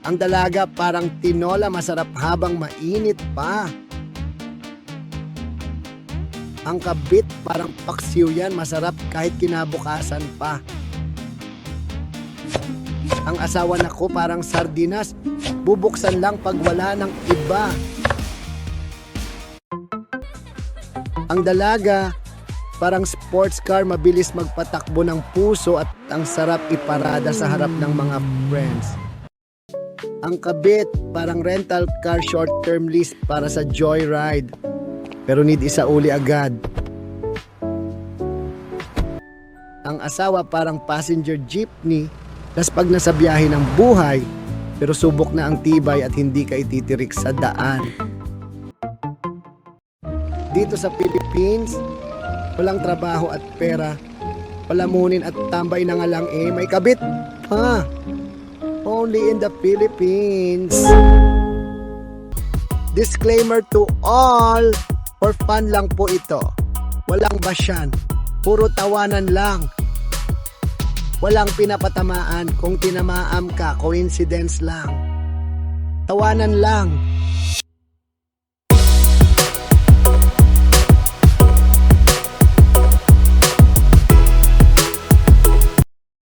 Ang dalaga parang tinola, masarap habang mainit pa. Ang kabit parang paksiw yan, masarap kahit kinabukasan pa. Ang asawa nako parang sardinas, bubuksan lang pag wala ng iba. Ang dalaga parang sports car, mabilis magpatakbo ng puso at ang sarap iparada sa harap ng mga friends. Ang kabit parang rental car, short-term lease para sa joyride. Pero need isauli agad. Ang asawa parang passenger jeepney, tas pag nasa biyahe ng buhay, pero subok na ang tibay at hindi ka ititirik sa daan. Dito sa Philippines, walang trabaho at pera, palamunin at tambay na nga lang may kabit pa. Only in the Philippines. Disclaimer to all, for fun lang po ito. Walang basyan, puro tawanan lang. Walang pinapatamaan, kung tinamaam ka, coincidence lang. Tawanan lang.